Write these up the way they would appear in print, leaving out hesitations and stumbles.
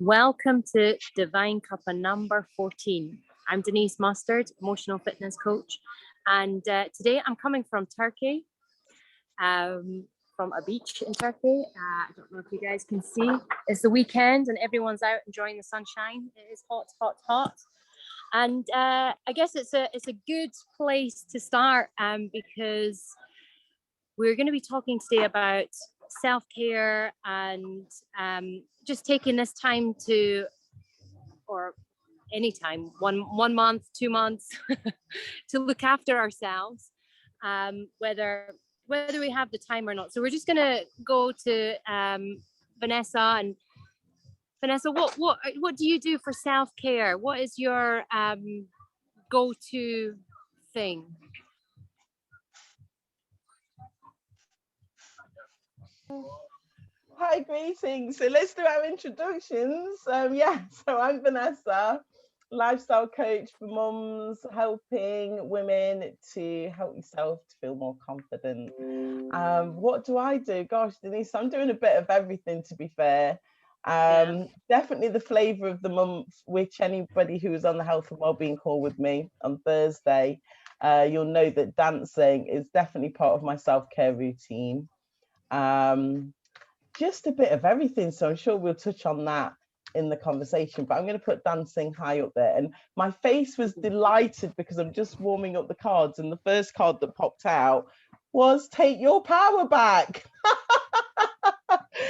Welcome to Divine Cuppa number 14. I'm Denise Mustard, emotional fitness coach, and today I'm coming from Turkey, from a beach in Turkey. I don't know if you guys can see. It's the weekend and everyone's out enjoying the sunshine. It is hot, hot, hot. And I guess it's a good place to start because we're going to be talking today about self-care and just taking this time to, or anytime, one month, 2 months, to look after ourselves, whether we have the time or not. So we're just going to go to Vanessa. And Vanessa, what do you do for self-care? What is your go-to thing? Hi, greetings. So let's do our introductions. So I'm Vanessa, lifestyle coach for mums, helping women to help yourself to feel more confident. What do I do? Gosh, Denise, I'm doing a bit of everything, to be fair. Definitely the flavour of the month, which anybody who was on the health and wellbeing call with me on Thursday, you'll know that dancing is definitely part of my self-care routine. Just a bit of everything, so I'm sure we'll touch on that in the conversation, but I'm going to put dancing high up there. And my face was delighted because I'm just warming up the cards, and the first card that popped out was take your power back.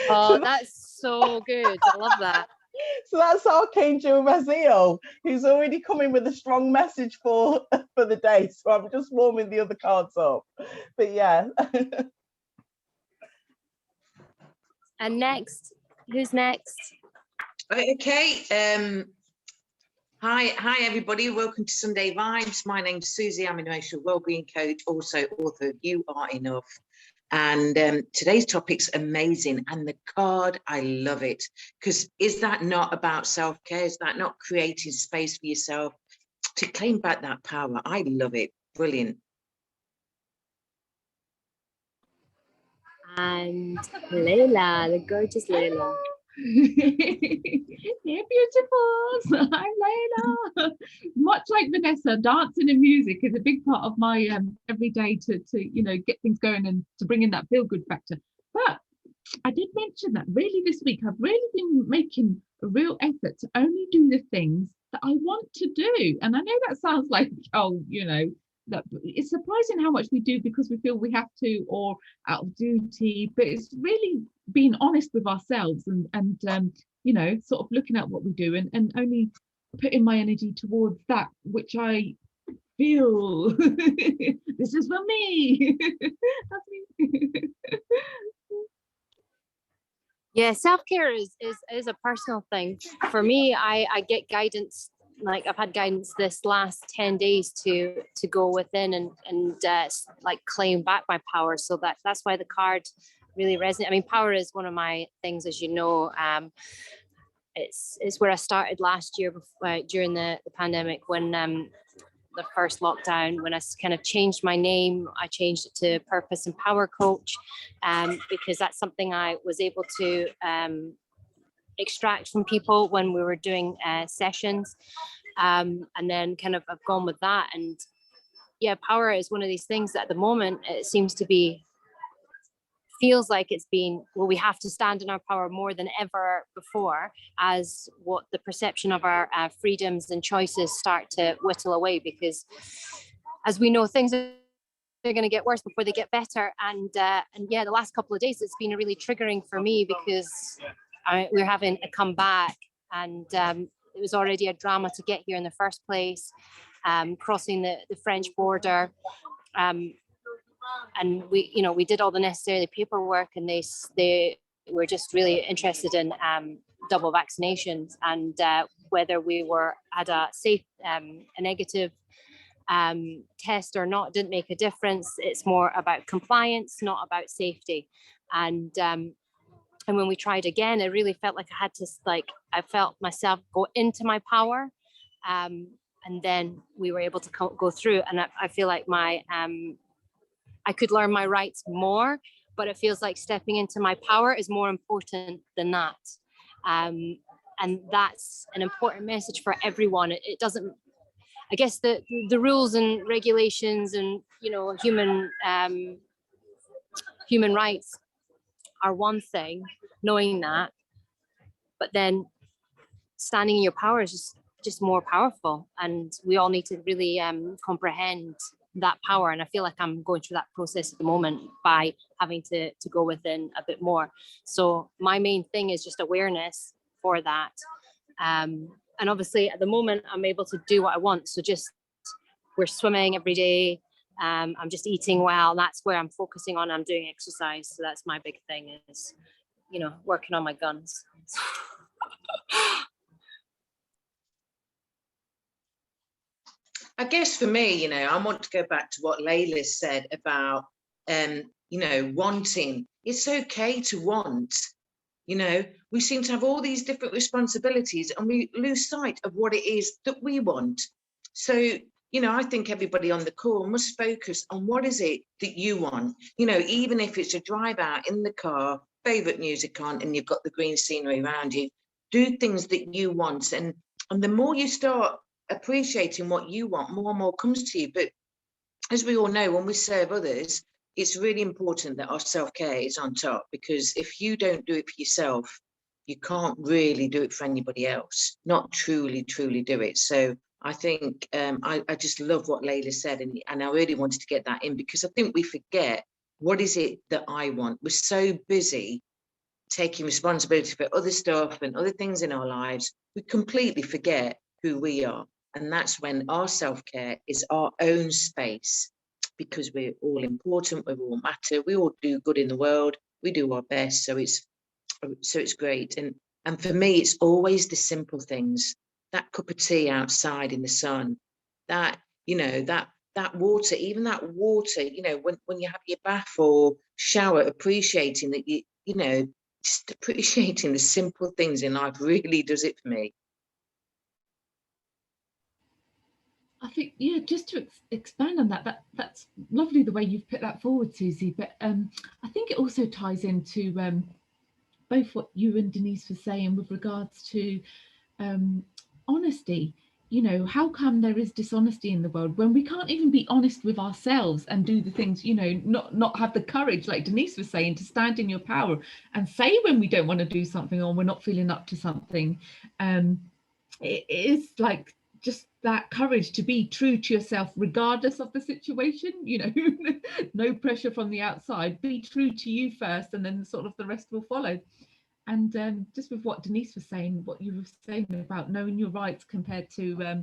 Oh, that's so good. I love that. So that's Archangel Raziel, who's already coming with a strong message for the day, so I'm just warming the other cards up. But yeah. And next, who's next? Okay. Hi everybody. Welcome to Sunday Vibes. My name's Susie. I'm an emotional wellbeing coach, also author of You Are Enough. And today's topic's amazing. And the card, I love it. Because is that not about self-care? Is that not creating space for yourself to claim back that power? I love it. Brilliant. And Layla, the gorgeous Layla. Yeah, beautifuls. Hi, Layla. Much like Vanessa, dancing and music is a big part of my everyday to get things going and to bring in that feel good factor. But I did mention that really this week I've really been making a real effort to only do the things that I want to do. And I know that sounds like, that it's surprising how much we do because we feel we have to or out of duty, but it's really being honest with ourselves and sort of looking at what we do and only putting my energy towards that which I feel this is for me. That's me. Yeah, self-care is a personal thing. For me, I get guidance. Like I've had guidance this last 10 days to go within and like claim back my power. So that's why the card really resonates. I mean, power is one of my things, as you know. It's where I started last year during the pandemic when the first lockdown, when I kind of changed my name. I changed it to Purpose and Power Coach because that's something I was able to extract from people when we were doing sessions, and then kind of I've gone with that. And yeah, power is one of these things that at the moment it seems to be, feels like it's been, well, we have to stand in our power more than ever before, as what the perception of our freedoms and choices start to whittle away, because as we know, things are going to get worse before they get better. And yeah, the last couple of days it's been really triggering for me because we're having a comeback, and it was already a drama to get here in the first place, crossing the French border, and we did all the necessary paperwork, and they were just really interested in double vaccinations, and whether we were at a safe, a negative test or not didn't make a difference. It's more about compliance, not about safety. And when we tried again, it really felt like I had to, I felt myself go into my power. And then we were able to go through. And I feel like I could learn my rights more, but it feels like stepping into my power is more important than that. And that's an important message for everyone. It doesn't, I guess the rules and regulations and, you know, human rights are one thing, knowing that, but then standing in your power is just more powerful. And we all need to really comprehend that power. And I feel like I'm going through that process at the moment by having to go within a bit more. So my main thing is just awareness for that. And obviously at the moment I'm able to do what I want. So just, we're swimming every day. I'm just eating well. That's where I'm focusing on. I'm doing exercise. So that's my big thing, is, you know, working on my guns. I guess for me, you know, I want to go back to what Layla said about, you know, wanting. It's okay to want. You know, we seem to have all these different responsibilities and we lose sight of what it is that we want. So, you know, I think everybody on the call must focus on what is it that you want. You know, even if it's a drive out in the car, favorite music on, and you've got the green scenery around you, do things that you want. And the more you start appreciating what you want, more and more comes to you. But as we all know, when we serve others, it's really important that our self-care is on top, because if you don't do it for yourself, you can't really do it for anybody else, not truly do it. So I think I just love what Layla said, and I really wanted to get that in, because I think we forget, what is it that I want? We're so busy taking responsibility for other stuff and other things in our lives, we completely forget who we are. And that's when our self-care is our own space, because we're all important, we all matter, we all do good in the world, we do our best. So it's great. And for me, it's always the simple things, that cup of tea outside in the sun, that, you know, that water, even that water, you know, when you have your bath or shower, appreciating that you know, just appreciating the simple things in life really does it for me. I think, yeah, just to expand on that's lovely the way you've put that forward, Susie. But I think it also ties into both what you and Denise were saying with regards to honesty. You know, how come there is dishonesty in the world when we can't even be honest with ourselves and do the things, you know, not have the courage, like Denise was saying, to stand in your power and say when we don't want to do something or we're not feeling up to something. It is like just that courage to be true to yourself regardless of the situation, you know. No pressure from the outside, be true to you first, and then sort of the rest will follow. And just with what Denise was saying, what you were saying about knowing your rights compared to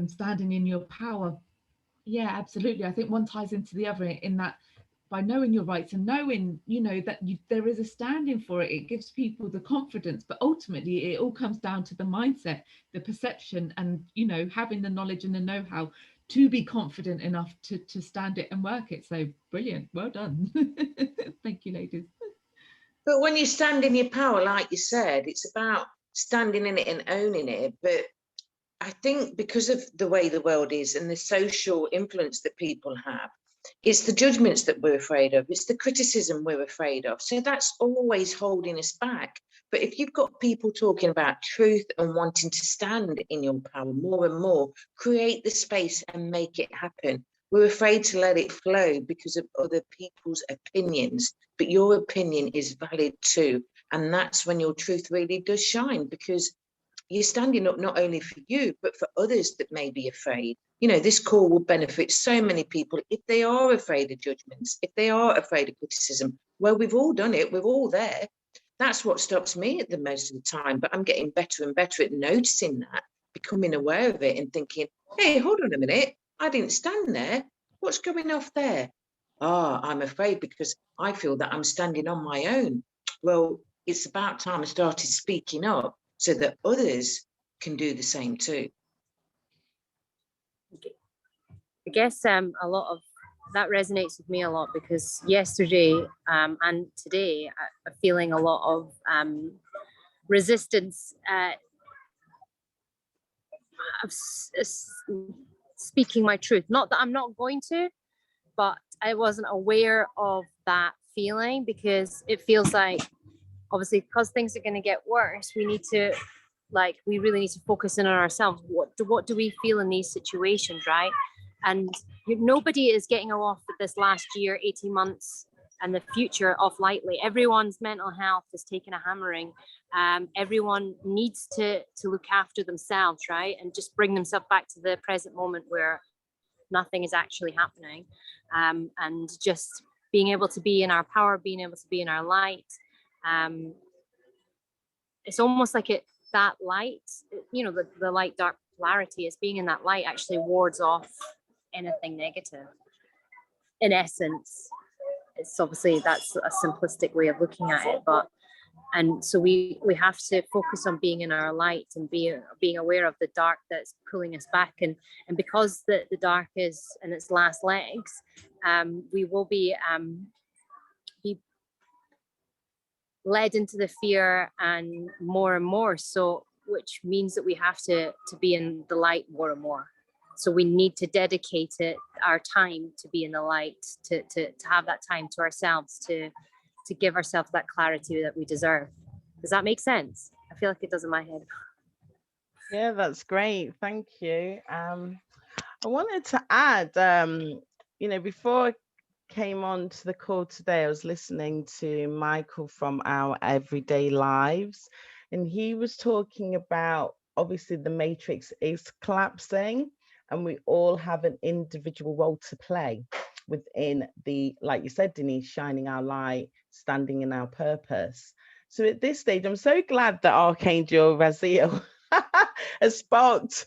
standing in your power, yeah, absolutely. I think one ties into the other, in that by knowing your rights and knowing, you know, that there is a standing for it, it gives people the confidence. But ultimately it all comes down to the mindset, the perception, and, you know, having the knowledge and the know-how to be confident enough to stand it and work it. So brilliant, well done. Thank you, ladies. But when you stand in your power, like you said, it's about standing in it and owning it. But I think because of the way the world is and the social influence that people have, it's the judgments that we're afraid of. It's the criticism we're afraid of. So that's always holding us back. But if you've got people talking about truth and wanting to stand in your power more and more, create the space and make it happen. We're afraid to let it flow because of other people's opinions, but your opinion is valid too. And that's when your truth really does shine, because you're standing up not only for you, but for others that may be afraid. You know, this call will benefit so many people if they are afraid of judgments, if they are afraid of criticism. Well, we've all done it, we're all there. That's what stops me at the most of the time, but I'm getting better and better at noticing that, becoming aware of it and thinking, hey, hold on a minute, I didn't stand there. What's going off there? I'm afraid because I feel that I'm standing on my own. Well, it's about time I started speaking up so that others can do the same too. I guess a lot of that resonates with me a lot, because yesterday and today I'm feeling a lot of resistance of speaking my truth. Not that I'm not going to, but I wasn't aware of that feeling, because it feels like obviously, because things are going to get worse, we need to, like, we really need to focus in on ourselves. What do we feel in these situations, right? And nobody is getting off with this last year, 18 months, and the future off lightly. Everyone's mental health is taking a hammering. Everyone needs to look after themselves, right? And just bring themselves back to the present moment where nothing is actually happening. And just being able to be in our power, being able to be in our light. It's almost like that light, you know, the light dark polarity is being in that light actually wards off anything negative. In essence, it's obviously, that's a simplistic way of looking at it, but and so we have to focus on being in our light and being aware of the dark that's pulling us back, and because the dark is in its last legs, we will be led into the fear and more, so which means that we have to be in the light more and more. So we need to dedicate our time to be in the light, to have that time to ourselves, to give ourselves that clarity that we deserve. Does that make sense? I feel like it does in my head. Yeah, that's great. Thank you. I wanted to add, before I came on to the call today, I was listening to Michael from Our Everyday Lives, and he was talking about, obviously, the matrix is collapsing, and we all have an individual role to play within the, like you said, Denise, shining our light, standing in our purpose. So at this stage, I'm so glad that Archangel Raziel has sparked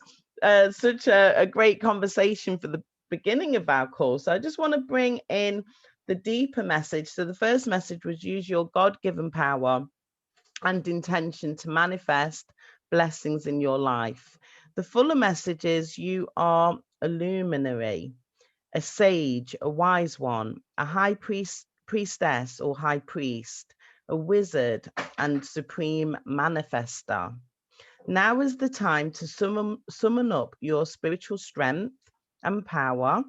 such a great conversation for the beginning of our call. So I just want to bring in the deeper message. So the first message was, use your God-given power and intention to manifest blessings in your life. The fuller message is, you are a luminary, a sage, a wise one, a high priestess or high priest, a wizard and supreme manifester. Now is the time to summon up your spiritual strength and power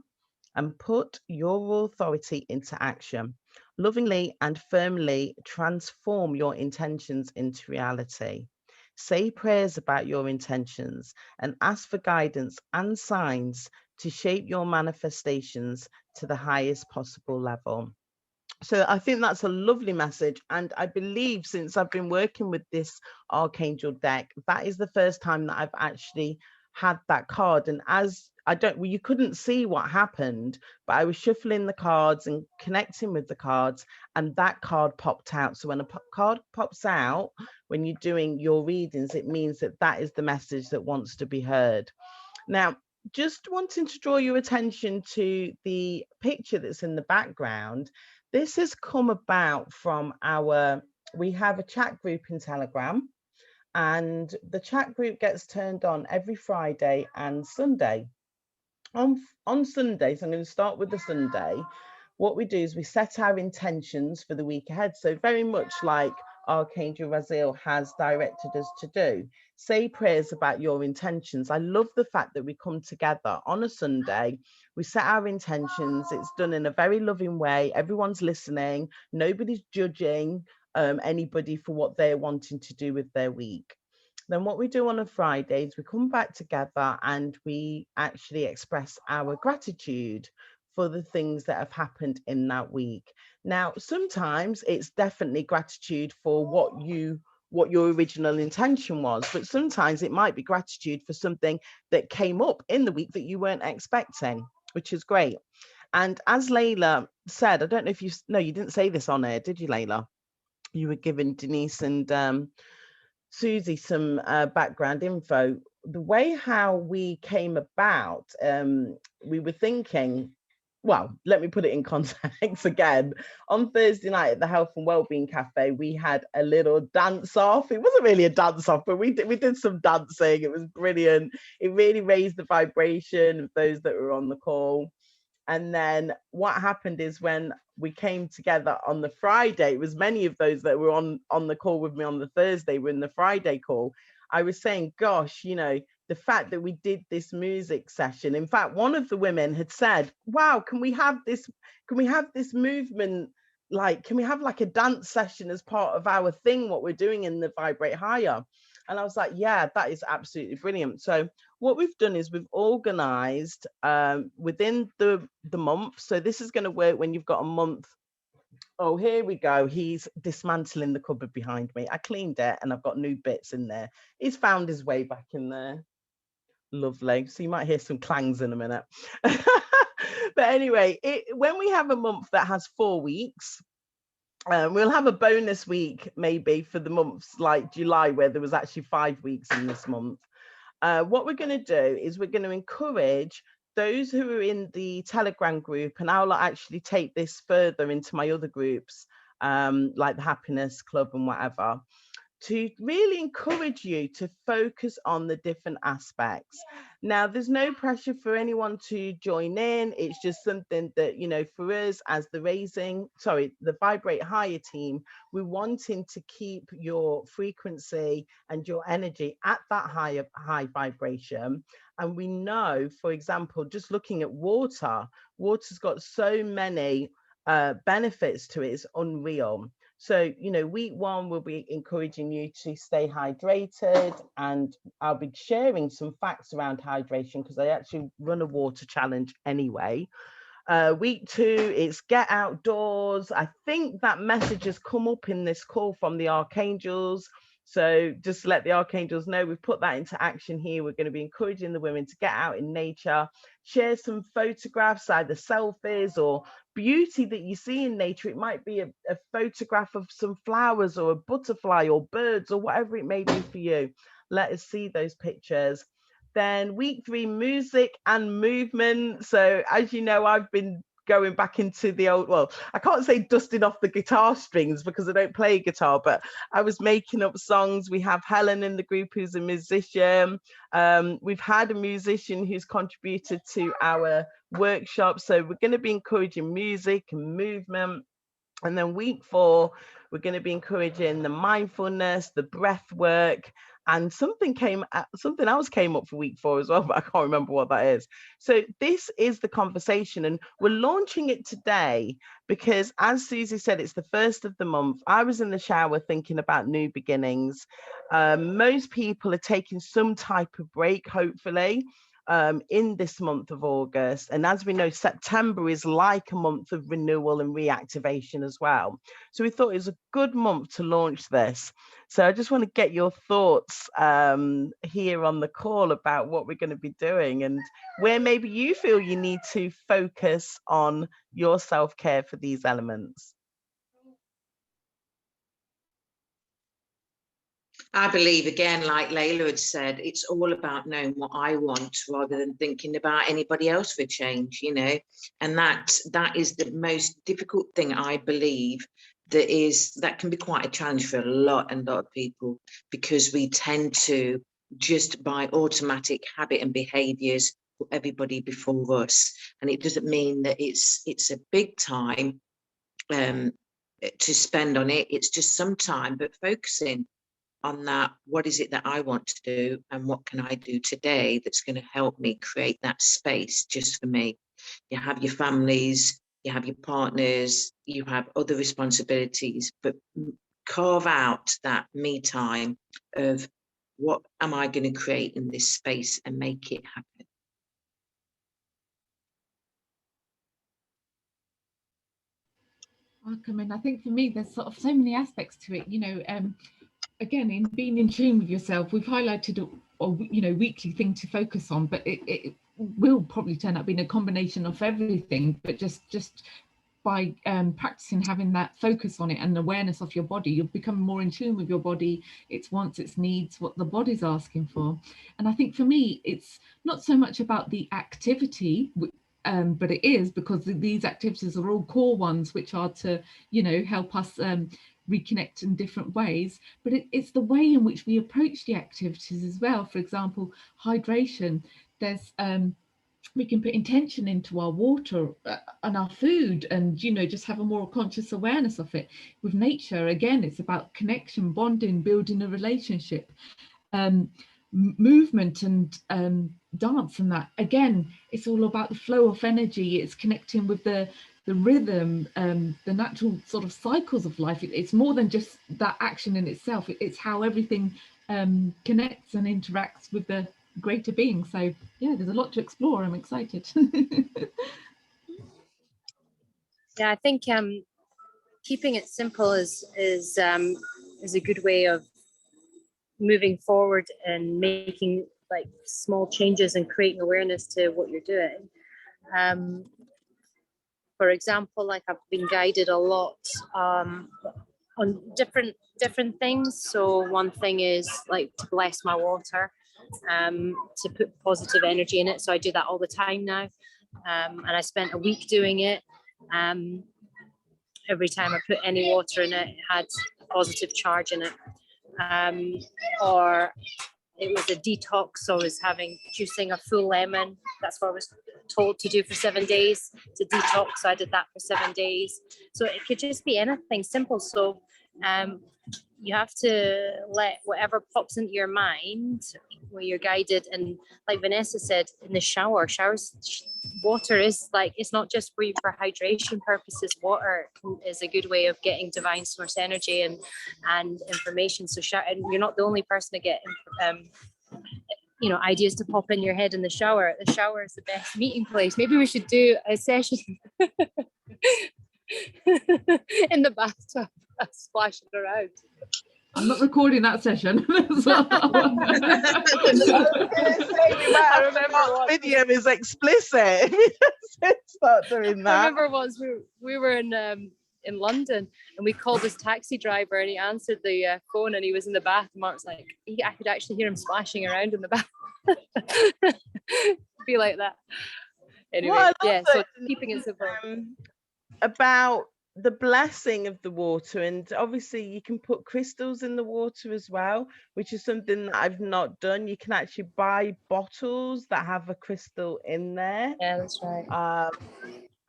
and put your authority into action. Lovingly and firmly transform your intentions into reality. Say prayers about your intentions and ask for guidance and signs to shape your manifestations to the highest possible level. So I think that's a lovely message. And I believe, since I've been working with this Archangel deck, that is the first time that I've actually had that card. And as you couldn't see what happened, but I was shuffling the cards and connecting with the cards, and that card popped out. So when a card pops out, when you're doing your readings, it means that that is the message that wants to be heard. Now, just wanting to draw your attention to the picture that's in the background. This has come about from we have a chat group in Telegram, and the chat group gets turned on every Friday and Sunday. On Sundays, I'm going to start with the Sunday. What we do is we set our intentions for the week ahead. So very much like Archangel Raziel has directed us to do. Say prayers about your intentions. I love the fact that we come together on a Sunday. We set our intentions. It's done in a very loving way. Everyone's listening. Nobody's judging anybody for what they're wanting to do with their week. Then what we do on a Friday is we come back together and we actually express our gratitude for the things that have happened in that week. Now, sometimes it's definitely gratitude for what your original intention was, but sometimes it might be gratitude for something that came up in the week that you weren't expecting, which is great. And as Layla said, I don't know if you didn't say this on air, did you, Layla? You were giving Denise and Susie some background info. The way how we came about, we were thinking, well, let me put it in context again. On Thursday night at the Health and Wellbeing Cafe, we had a little dance off. It wasn't really a dance off, but we did some dancing. It was brilliant. It really raised the vibration of those that were on the call. And then what happened is, when we came together on the Friday, it was many of those that were on the call with me on the Thursday were in the Friday call. I was saying, gosh, the fact that we did this music session. In fact, one of the women had said, wow, can we have this movement like, can we have like a dance session as part of our thing, what we're doing in the Vibrate Higher? And I was like, yeah, that is absolutely brilliant. So what we've done is we've organized within the month. So this is going to work when you've got a month. Oh, here we go. He's dismantling the cupboard behind me. I cleaned it and I've got new bits in there. He's found his way back in there. Lovely. So you might hear some clangs in a minute. But anyway, when we have a month that has 4 weeks, we'll have a bonus week maybe for the months like July, where there was actually 5 weeks in this month. What we're going to do is we're going to encourage those who are in the Telegram group, and I'll actually take this further into my other groups, like the Happiness Club and whatever, to really encourage you to focus on the different aspects. Now, there's no pressure for anyone to join in. It's just something that, you know, for us as the Vibrate Higher team, we're wanting to keep your frequency and your energy at that high vibration. And we know, for example, just looking at water's got so many benefits to it, it's unreal. So, you know, week 1, we'll be encouraging you to stay hydrated, and I'll be sharing some facts around hydration because I actually run a water challenge anyway. Week 2, it's get outdoors. I think that message has come up in this call from the archangels. So just to let the archangels know, we've put that into action here. We're going to be encouraging the women to get out in nature, share some photographs, either selfies or beauty that you see in nature. It might be a photograph of some flowers or a butterfly or birds or whatever it may be for you. Let us see those pictures. Then week 3, music and movement. So as you know, I've been going back into the old, well, I can't say dusting off the guitar strings because I don't play guitar, but I was making up songs. We have Helen in the group who's a musician. We've had a musician who's contributed to our workshop. So we're going to be encouraging music and movement. And then week 4, we're going to be encouraging the mindfulness, the breath work, and something else came up for week 4 as well, but I can't remember what that is. So this is the conversation, and we're launching it today because, as Susie said, it's the first of the month. I was in the shower thinking about new beginnings. Most people are taking some type of break, hopefully, in this month of August. And as we know, September is like a month of renewal and reactivation as well. So we thought it was a good month to launch this. So I just want to get your thoughts here on the call about what we're going to be doing and where maybe you feel you need to focus on your self-care for these elements. I believe, again, like Layla had said, it's all about knowing what I want rather than thinking about anybody else for change, you know, and that is the most difficult thing, I believe, that can be quite a challenge for a lot of people, because we tend to, just by automatic habit and behaviors, put everybody before us. And it doesn't mean that it's a big time to spend on it. It's just some time, but focusing on that, what is it that I want to do and what can I do today that's going to help me create that space just for me. You have your families, you have your partners, you have other responsibilities, but carve out that me time of what am I going to create in this space and make it happen. I mean, I think for me, there's sort of so many aspects to it, you know. Again, in being in tune with yourself, we've highlighted a weekly thing to focus on, but it will probably turn out being a combination of everything. But just by practicing having that focus on it and awareness of your body, you'll become more in tune with your body, its wants, its needs, what the body's asking for. And I think for me, it's not so much about the activity, but it is, because these activities are all core ones, which are to, you know, help us reconnect in different ways, but it's the way in which we approach the activities as well. For example, hydration, there's we can put intention into our water and our food, and, you know, just have a more conscious awareness of it. With nature, again, it's about connection, bonding, building a relationship. Movement and dance, and that again, it's all about the flow of energy. It's connecting with the the rhythm, the natural sort of cycles of life. It's more than just that action in itself. It's how everything connects and interacts with the greater being. So yeah, there's a lot to explore. I'm excited. Yeah, I think keeping it simple is a good way of moving forward and making like small changes and creating awareness to what you're doing. For example, like I've been guided a lot on different things. So one thing is like to bless my water, to put positive energy in it. So I do that all the time now, and I spent a week doing it. Every time I put any water in it, it had a positive charge in it. Or it was a detox. So I was juicing a full lemon. That's what I was told to do for 7 days, to detox. So I did that for 7 days. So it could just be anything simple. So you have to let whatever pops into your mind where you're guided. And like Vanessa said, in the showers, water is like, it's not just for hydration purposes. Water is a good way of getting divine source energy and information. So and you're not the only person to get ideas to pop in your head in the shower. The shower is the best meeting place. Maybe we should do a session in the bathtub, splashing around. I'm not recording that session. I remember video is explicit. Start doing that. I remember once we were in London and we called this taxi driver and he answered the phone and he was in the bath. And Mark's like, I could actually hear him splashing around in the bath. Be like that. Anyway, yeah. So keeping it simple. About the blessing of the water, and obviously you can put crystals in the water as well, which is something that I've not done. You can actually buy bottles that have a crystal in there. Yeah, that's right.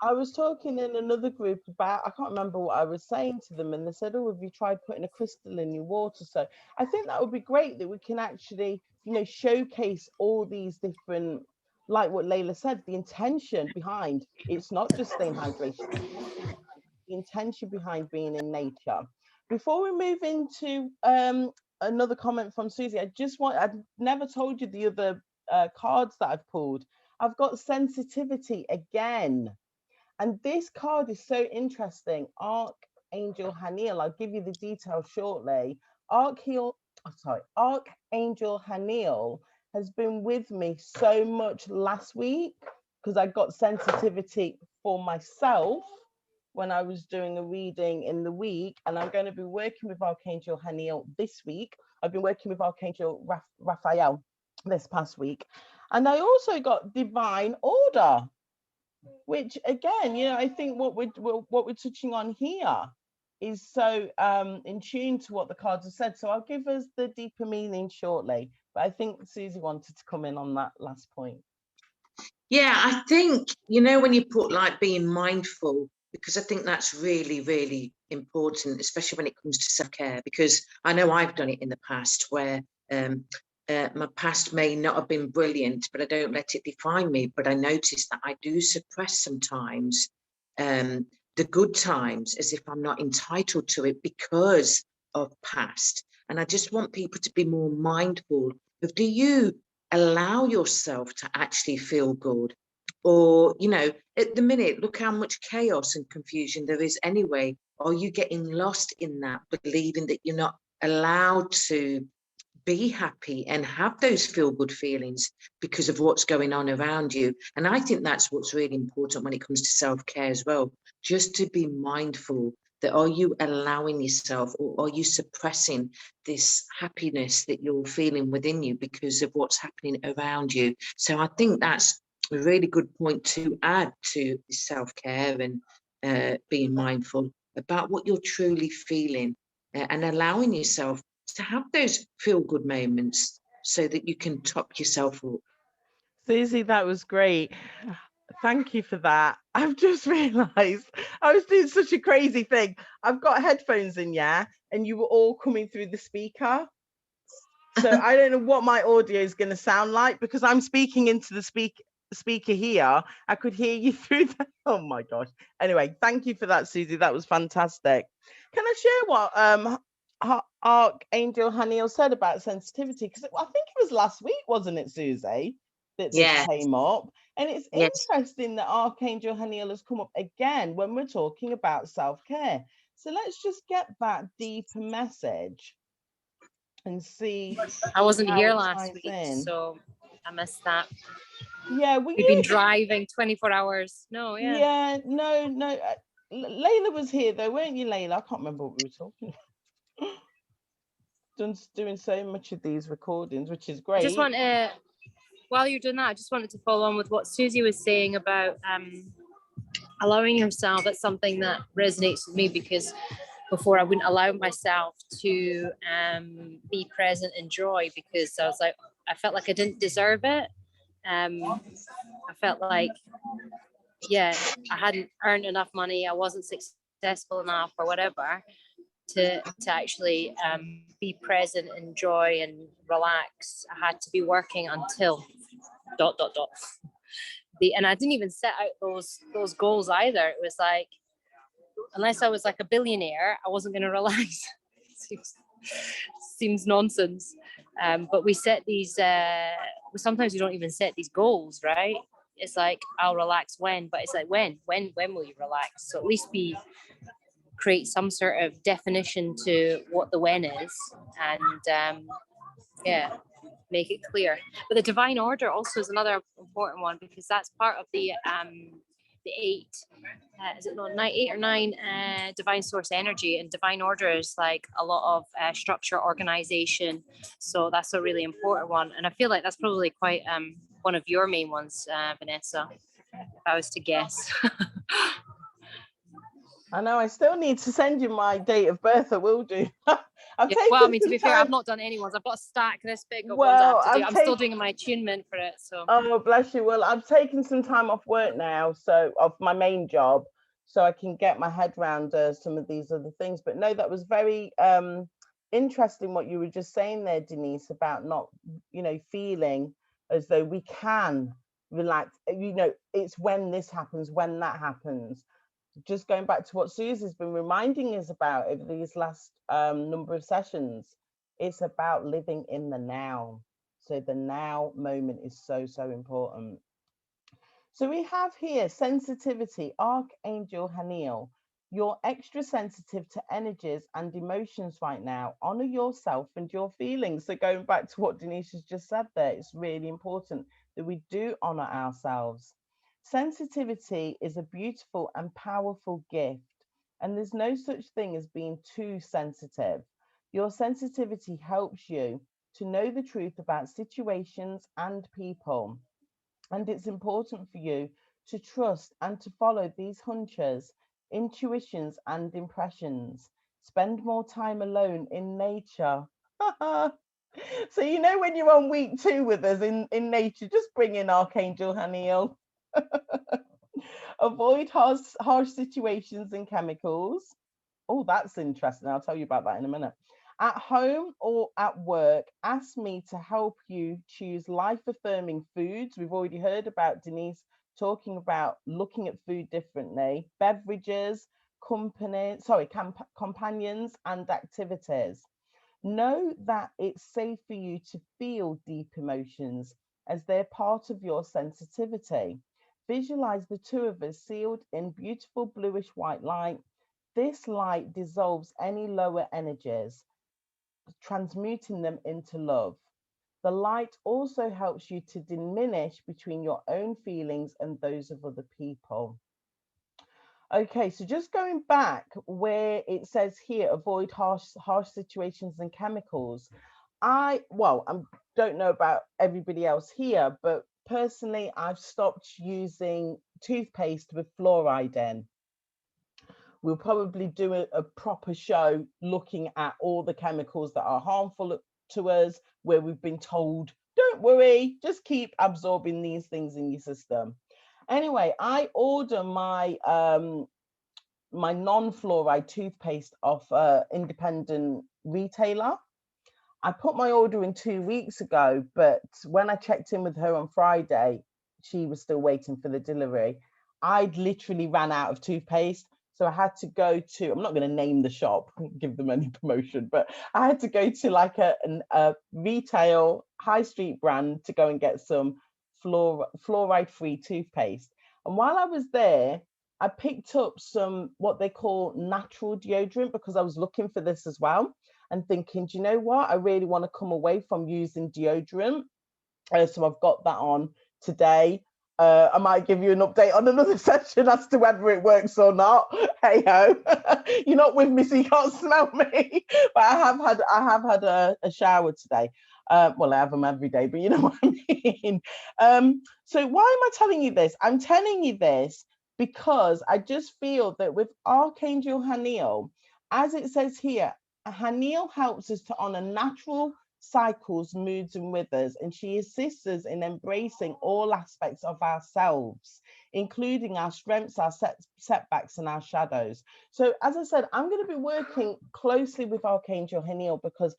I was talking in another group about, I can't remember what I was saying to them, and they said, oh, have you tried putting a crystal in your water? So I think that would be great, that we can actually, showcase all these different, like what Layla said, the intention behind. It's not just staying hydration, the intention behind being in nature. Before we move into another comment from Susie, I've never told you the other cards that I've pulled. I've got sensitivity again. And this card is so interesting. Archangel Haniel, I'll give you the details shortly. Archangel Haniel has been with me so much last week because I got sensitivity for myself when I was doing a reading in the week, and I'm going to be working with Archangel Haniel this week. I've been working with Archangel Raphael this past week, and I also got divine order, which again, I think what we're touching on here is so in tune to what the cards have said. So I'll give us the deeper meaning shortly, but I think Susie wanted to come in on that last point. Yeah, I think, when you put like being mindful, because I think that's really, really important, especially when it comes to self-care, because I know I've done it in the past where my past may not have been brilliant, but I don't let it define me. But I notice that I do suppress sometimes the good times as if I'm not entitled to it because of past. And I just want people to be more mindful of, do you allow yourself to actually feel good? Or, at the minute, look how much chaos and confusion there is anyway. Are you getting lost in that, believing that you're not allowed to be happy and have those feel-good feelings because of what's going on around you? And I think that's what's really important when it comes to self-care as well, just to be mindful that, are you allowing yourself, or are you suppressing this happiness that you're feeling within you because of what's happening around you? So I think that's a really good point to add to self-care and being mindful about what you're truly feeling and allowing yourself to have those feel-good moments so that you can top yourself up. Susie, that was great. Thank you for that. I've just realized I was doing such a crazy thing. I've got headphones in, and you were all coming through the speaker. So I don't know what my audio is going to sound like because I'm speaking into the speaker here, I could hear you through the, oh my gosh. Anyway, thank you for that, Susie. That was fantastic. Can I share what Archangel Haniel said about sensitivity? Because I think it was last week, wasn't it, Susie, that this Yeah. came up? And it's Yes. interesting that Archangel Haniel has come up again when we're talking about self-care. So let's just get that deeper message and see I wasn't how here it last ties week, in. so I missed that. Yeah, We've been driving 24 hours. No, yeah. Yeah, no. Layla was here though, weren't you, Layla? I can't remember what we were talking about. Doing so much of these recordings, which is I great. just want to, while you're doing that, I just wanted to follow on with what Susie was saying about allowing yourself. That's something that resonates with me, because before I wouldn't allow myself to be present in joy, because I was like, I felt like I didn't deserve it. I felt like, yeah, I hadn't earned enough money, I wasn't successful enough or whatever to actually be present, enjoy and relax. I had to be working until ... And I didn't even set out those goals either. It was like, unless I was like a billionaire, I wasn't going to relax. seems nonsense. But we set these, sometimes we don't even set these goals, right? It's like, I'll relax when, but it's like, when will you relax? So at least create some sort of definition to what the when is, and yeah, make it clear. But the divine order also is another important one, because that's part of the 8, is it not 8 or 9 divine source energy, and divine order is like a lot of structure, organization. So that's a really important one, and I feel like that's probably quite one of your main ones, Vanessa, if I was to guess. I know, I still need to send you my date of birth. I will do. I've taken well, I mean, to some be fair, time. I've not done anyone's. I've got a stack this big of Well, ones I have to do. I've I'm still doing my attunement for it. So. Oh, bless you. Well, I've taken some time off work now, so of my main job, so I can get my head around some of these other things. But no, that was very interesting what you were just saying there, Denise, about not, feeling as though we can relax. It's when this happens, when that happens. Just going back to what Susie's been reminding us about over these last number of sessions, it's about living in the now. So the now moment is so, so important. So we have here sensitivity, Archangel Haniel. You're extra sensitive to energies and emotions right now. Honor yourself and your feelings. So going back to what Denise has just said there, it's really important that we do honor ourselves. Sensitivity is a beautiful and powerful gift, and there's no such thing as being too sensitive. Your sensitivity helps you to know the truth about situations and people. And it's important for you to trust and to follow these hunches, intuitions, and impressions. Spend more time alone in nature. So, when you're on week 2 with us in nature, just bring in Archangel Haniel. Avoid harsh situations and chemicals. Oh, that's interesting. I'll tell you about that in a minute. At home or at work, ask me to help you choose life-affirming foods. We've already heard about Denise talking about looking at food differently. Beverages, companions, and activities. Know that it's safe for you to feel deep emotions, as they're part of your sensitivity. Visualize the two of us sealed in beautiful bluish white light. This light dissolves any lower energies, transmuting them into love. The light also helps you to diminish between your own feelings and those of other people. Okay, so just going back where it says here, avoid harsh situations and chemicals. I don't know about everybody else here, but personally, I've stopped using toothpaste with fluoride in. We'll probably do a proper show looking at all the chemicals that are harmful to us, where we've been told, don't worry, just keep absorbing these things in your system. Anyway, I order my my non-fluoride toothpaste off an independent retailer. I put my order in 2 weeks ago, but when I checked in with her on Friday, she was still waiting for the delivery, I'd literally ran out of toothpaste. So I had to go to, I'm not going to name the shop, give them any promotion, but I had to go to like a retail high street brand to go and get some fluoride-free toothpaste. And while I was there, I picked up some what they call natural deodorant, because I was looking for this as well and thinking, do you know what? I really want to come away from using deodorant. So I've got that on today. I might give you an update on another session as to whether it works or not. Hey ho, you're not with me, so you can't smell me. But I have had a shower today. Well, I have them every day, but you know what I mean. So why am I telling you this? I'm telling you this because I just feel that with Archangel Haniel, as it says here, Haniel helps us to honor natural cycles, moods, and withers, and she assists us in embracing all aspects of ourselves, including our strengths, our setbacks, and our shadows. So, as I said, I'm going to be working closely with Archangel Haniel because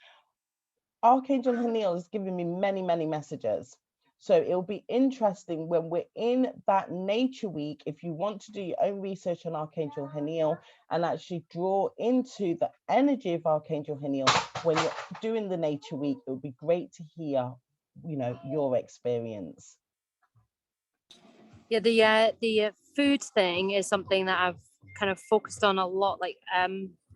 Archangel Haniel is giving me many, many messages. So it'll be interesting when we're in that nature week, if you want to do your own research on Archangel Haniel and actually draw into the energy of Archangel Haniel when you're doing the nature week, it would be great to hear, you know, your experience. Yeah, the food thing is something that I've kind of focused on a lot. Like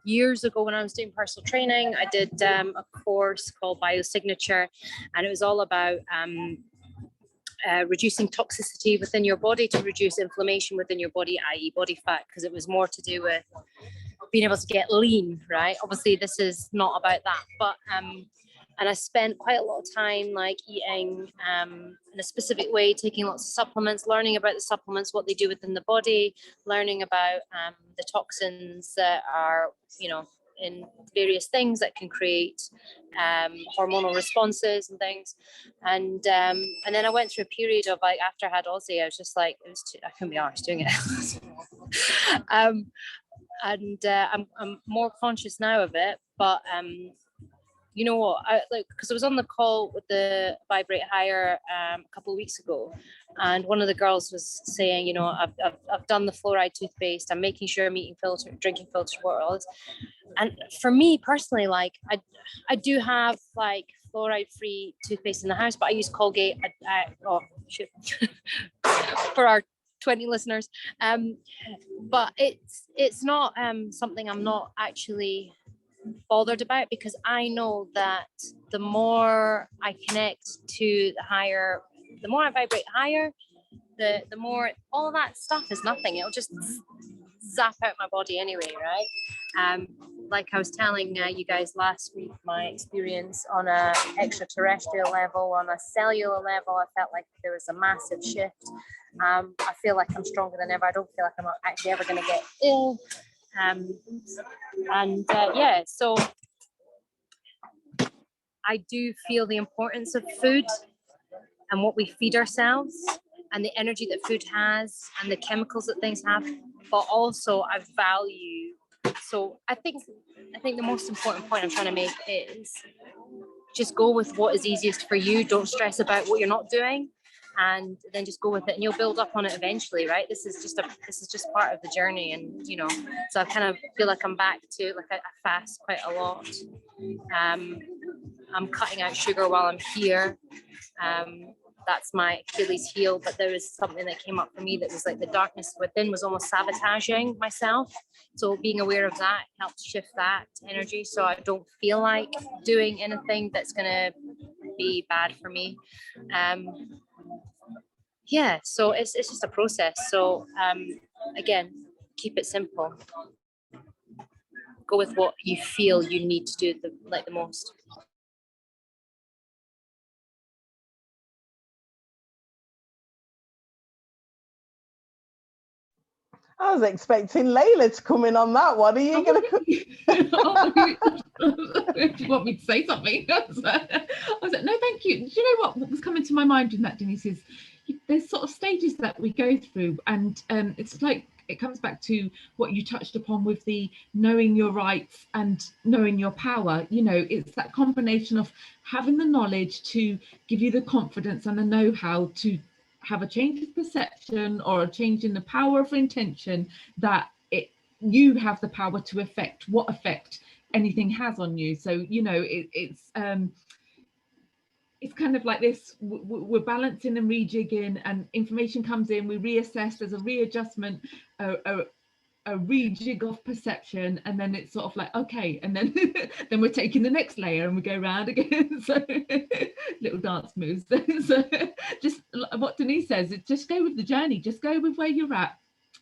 years ago when I was doing personal training, I did a course called Biosignature, and it was all about reducing toxicity within your body to reduce inflammation within your body, i.e. body fat, because it was more to do with being able to get lean, right? Obviously this is not about that, but and I spent quite a lot of time like eating in a specific way, taking lots of supplements, learning about the supplements, what they do within the body, learning about the toxins that are, you know, in various things that can create hormonal responses and things. And then I went through a period of like, after I had Aussie, I was just like, it was too, I couldn't be arsed doing it. I'm more conscious now of it, but you know what, because I was on the call with the Vibrate Higher a couple of weeks ago, and one of the girls was saying, you know, I've done the fluoride toothpaste, I'm making sure I'm eating drinking filtered water, all this. And for me personally, like I do have like fluoride free toothpaste in the house, but I use Colgate. Oh shit, for our 20 listeners, but it's not something I'm not actually bothered about, because I know that the more I connect to the higher, the more I vibrate higher, the more all that stuff is nothing. It'll just zap out my body anyway, right? Like I was telling you guys last week, my experience on a extraterrestrial level, on a cellular level, I felt like there was a massive shift. I feel like I'm stronger than ever. I don't feel like I'm actually ever going to get ill. Yeah, so I do feel the importance of food and what we feed ourselves and the energy that food has and the chemicals that things have, but also I value. So I think the most important point I'm trying to make is just go with what is easiest for you. Don't stress about what you're not doing, and then just go with it, and you'll build up on it eventually, right? This is just part of the journey, and you know, so I kind of feel like I'm back to like I fast quite a lot. I'm cutting out sugar while I'm here. That's my Achilles heel, but there was something that came up for me that was like the darkness within was almost sabotaging myself. So being aware of that helped shift that energy, so I don't feel like doing anything that's gonna be bad for me. Yeah, so it's just a process. So again, keep it simple. Go with what you feel you need to do the most. I was expecting Layla to come in on that one. Are you going to? Do you want me to say something? I was like, no, thank you. Do you know what was coming to my mind in that, Denise, is there's sort of stages that we go through, and it's like it comes back to what you touched upon with the knowing your rights and knowing your power. You know, it's that combination of having the knowledge to give you the confidence and the know-how to have a change of perception or a change in the power of intention, that you have the power to affect what effect anything has on you. So, you know, it's kind of like this, we're balancing and rejigging, and information comes in, we reassess, there's a readjustment, a rejig of perception, and then it's sort of like, okay, and then then we're taking the next layer and we go around again. So little dance moves. So just what Denise says, it's just go with the journey, just go with where you're at.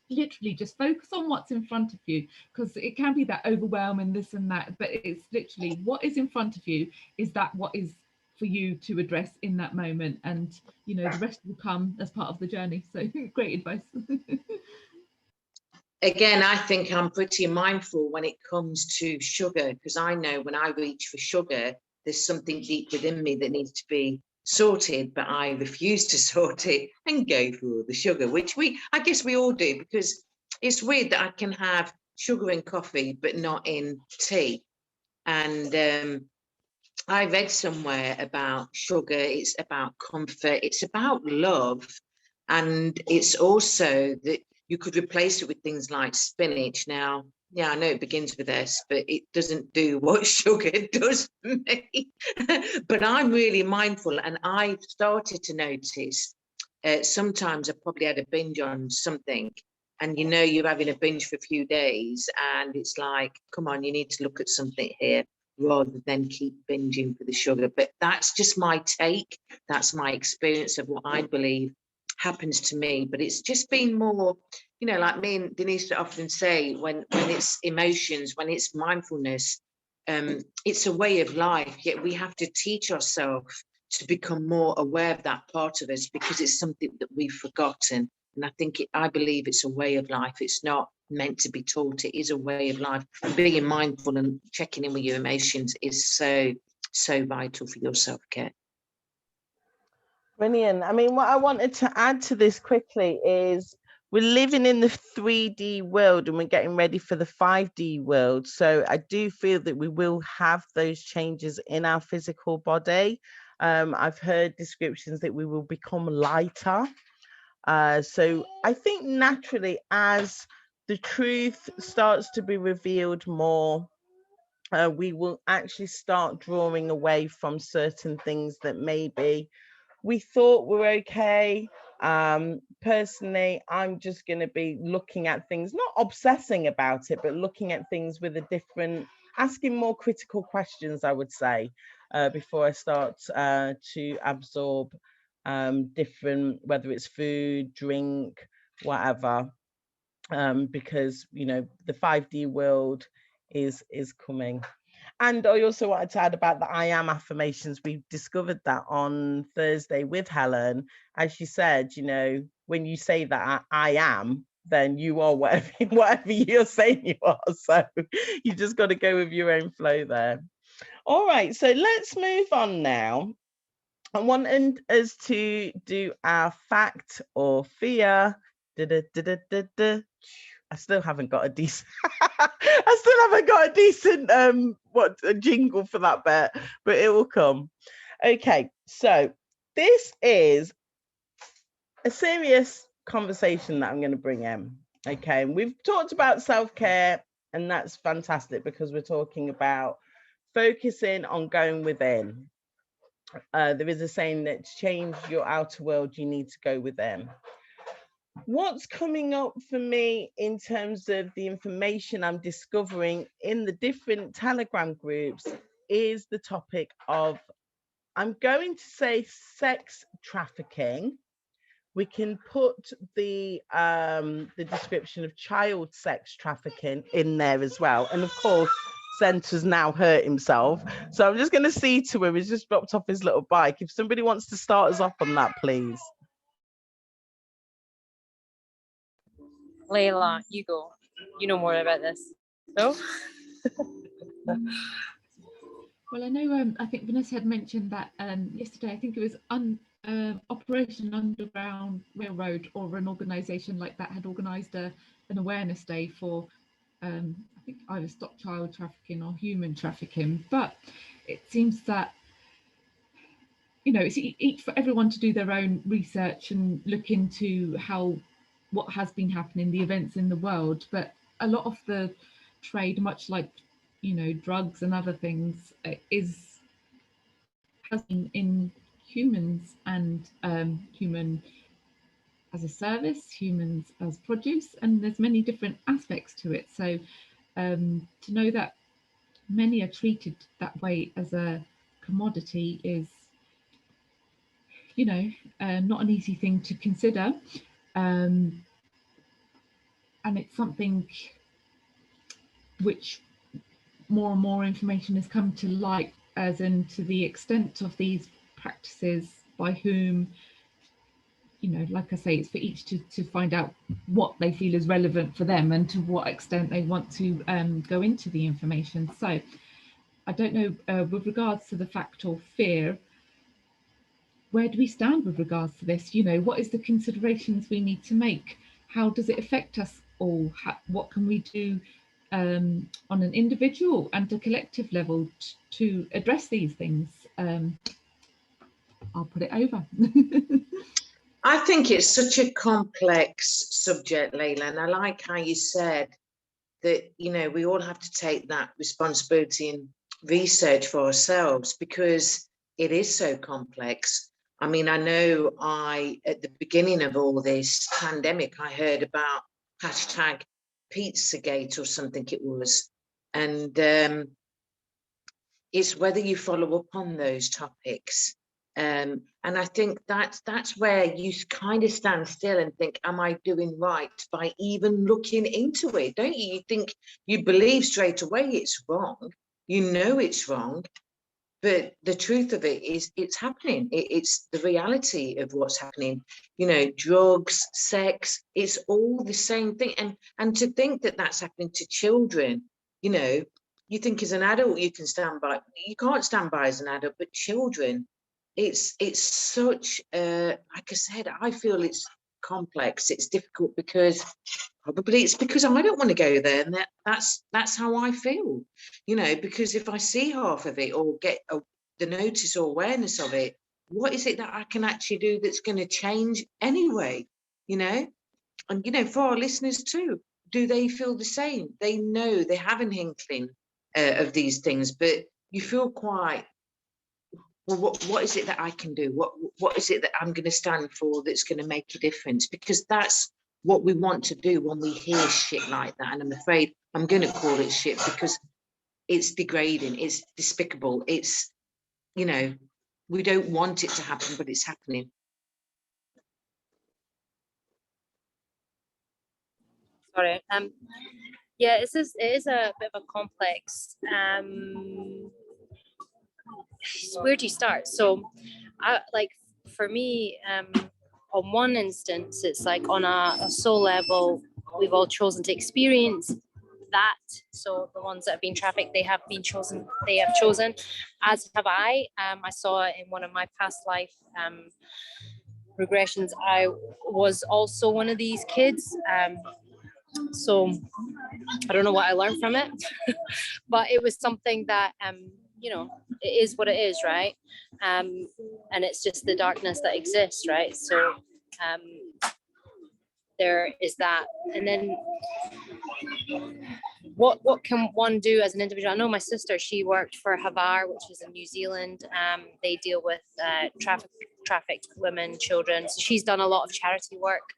Literally just focus on what's in front of you, because it can be that overwhelming this and that, but it's literally what is in front of you is that what is for you to address in that moment, and you know, the rest will come as part of the journey. So great advice. Again, I think I'm pretty mindful when it comes to sugar, because I know when I reach for sugar, there's something deep within me that needs to be sorted, but I refuse to sort it and go for the sugar, which I guess we all do, because it's weird that I can have sugar in coffee, but not in tea. And I read somewhere about sugar, it's about comfort, it's about love, and it's also that you could replace it with things like spinach. Now, yeah, I know it begins with S, but it doesn't do what sugar does for me. But I'm really mindful, and I've started to notice sometimes I probably had a binge on something, and you know, you're having a binge for a few days, and it's like, come on, you need to look at something here, rather than keep binging for the sugar. But that's just my take. That's my experience of what I believe happens to me. But it's just been more, you know, like me and Denise often say, when it's emotions, when it's mindfulness, it's a way of life. Yet we have to teach ourselves to become more aware of that part of us, because it's something that we've forgotten. And I believe it's a way of life. It's not meant to be taught. It is a way of life. And being mindful and checking in with your emotions is so vital for your self-care. Brilliant. I mean, what I wanted to add to this quickly is we're living in the 3D world and we're getting ready for the 5D world. So I do feel that we will have those changes in our physical body. I've heard descriptions that we will become lighter. So I think naturally, as the truth starts to be revealed more, we will actually start drawing away from certain things that maybe we thought were okay. Personally, I'm just going to be looking at things, not obsessing about it, but looking at things with a different, asking more critical questions, I would say, before I start to absorb different, whether it's food, drink, whatever, because, you know, the 5D world is coming. And I also wanted to add about the I am affirmations. We discovered that on Thursday with Helen. As she said, you know, when you say that I am, then you are whatever you're saying you are. So you just got to go with your own flow there. All right, so let's move on now. I wanted us to do our fact or fear. I still haven't got a decent a jingle for that bit, but it will come. Okay, so this is a serious conversation that I'm going to bring in. Okay, and we've talked about self-care, and that's fantastic because we're talking about focusing on going within. There is a saying that to change your outer world, you need to go within. What's coming up for me in terms of the information I'm discovering in the different Telegram groups is the topic of, I'm going to say, sex trafficking. We can put the description of child sex trafficking in there as well. And of course, Centre's now hurt himself. So I'm just going to see to him, he's just dropped off his little bike. If somebody wants to start us off on that, please. Layla, you go. You know more about this. No? Well, I know, I think Vanessa had mentioned that yesterday, I think it was Operation Underground Railroad, or an organisation like that, had organised an awareness day for, I think, either stop child trafficking or human trafficking. But it seems that you know, it's each for everyone to do their own research and look into what has been happening, the events in the world. But a lot of the trade, much like, you know, drugs and other things, has been in humans, and human as a service, humans as produce, and there's many different aspects to it. So to know that many are treated that way as a commodity is, you know, not an easy thing to consider. And it's something which more and more information has come to light, as in to the extent of these practices, by whom, you know, like I say, it's for each to find out what they feel is relevant for them and to what extent they want to go into the information. So I don't know, with regards to the fact or fear, where do we stand with regards to this? You know, what is the considerations we need to make? How does it affect us all? What can we do on an individual and a collective level to address these things? I'll put it over. I think it's such a complex subject, Layla, and I like how you said that, you know, we all have to take that responsibility and research for ourselves, because it is so complex. I mean, I know at the beginning of all this pandemic, I heard about hashtag Pizzagate or something it was. And it's whether you follow up on those topics. And I think that's where you kind of stand still and think, am I doing right by even looking into it? Don't you? You think, you believe straight away it's wrong. You know it's wrong. But the truth of it is it's happening. It's the reality of what's happening. You know, drugs, sex, it's all the same thing. And to think that that's happening to children, you know, you think as an adult you can stand by. You can't stand by as an adult, but children, it's such, like I said, I feel it's complex. It's difficult because probably it's because I don't want to go there, and that's how I feel, you know, because if I see half of it or get the notice or awareness of it, what is it that I can actually do that's going to change anyway, you know? And, you know, for our listeners too, do they feel the same? They know, they have an inkling of these things, but you feel quite, well, what is it that I can do? What is it that I'm going to stand for that's going to make a difference? Because that's what we want to do when we hear shit like that. And I'm afraid I'm going to call it shit because it's degrading, it's despicable, it's, you know, we don't want it to happen, but it's happening. Sorry. Yeah, it is a bit of a complex. Where do you start? So, for me, on one instance, it's like on a soul level, we've all chosen to experience that. So the ones that have been trafficked, they have chosen, as have I. I saw it in one of my past life regressions. I was also one of these kids. So I don't know what I learned from it, but it was something that, you know, it is what it is, right? And it's just the darkness that exists, right? So there is that. And then what can one do as an individual? I know my sister, she worked for Havar, which is in New Zealand. They deal with trafficked women, children. So she's done a lot of charity work.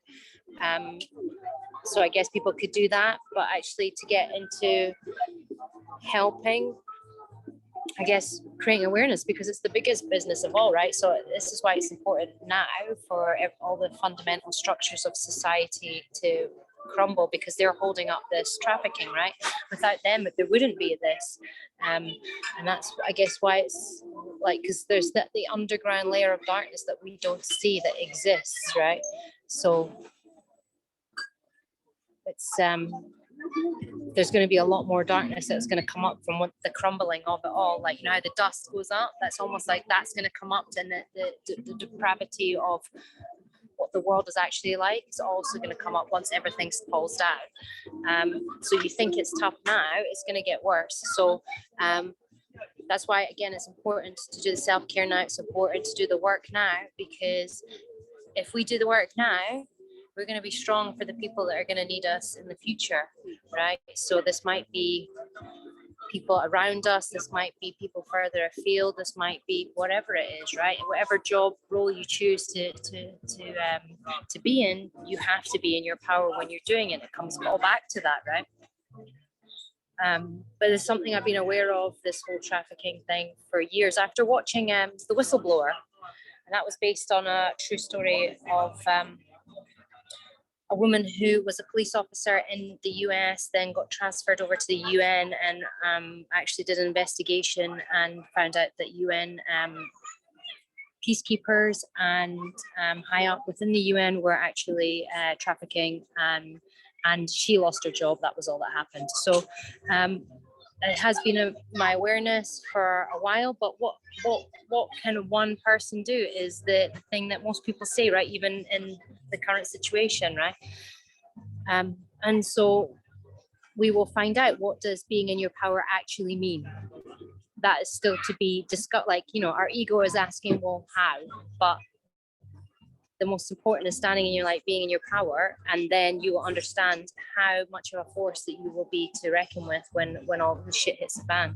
So I guess people could do that, but actually to get into helping, I guess, creating awareness, because it's the biggest business of all, right? So this is why it's important now for all the fundamental structures of society to crumble, because they're holding up this trafficking, right? Without them, there wouldn't be this. And that's, I guess, why it's like, because there's the underground layer of darkness that we don't see that exists, right? So it's there's going to be a lot more darkness that's going to come up from the crumbling of it all. Like, you know, how the dust goes up, that's almost like that's going to come up, and the depravity of what the world is actually like is also going to come up once everything falls down. So you think it's tough now, it's going to get worse. So That's why, again, it's important to do the self-care now. It's important to do the work now, because if we do the work now, we're going to be strong for the people that are going to need us in the future, right? So this might be people around us, this might be people further afield, this might be whatever it is, right? Whatever job role you choose to be in, you have to be in your power when you're doing it. It comes all back to that, right? But it's something I've been aware of, this whole trafficking thing, for years after watching The Whistleblower, and that was based on a true story of a woman who was a police officer in the US, then got transferred over to the UN, and actually did an investigation and found out that UN peacekeepers and high up within the UN were actually trafficking, and she lost her job. That was all that happened. So it has been my awareness for a while, but what can one person do is the thing that most people say, right? Even in the current situation, right? And so we will find out, what does being in your power actually mean? That is still to be discussed. Like, our ego is asking, well, how? But the most important is standing in your light, being in your power, and then you will understand how much of a force that you will be to reckon with when all the shit hits the fan.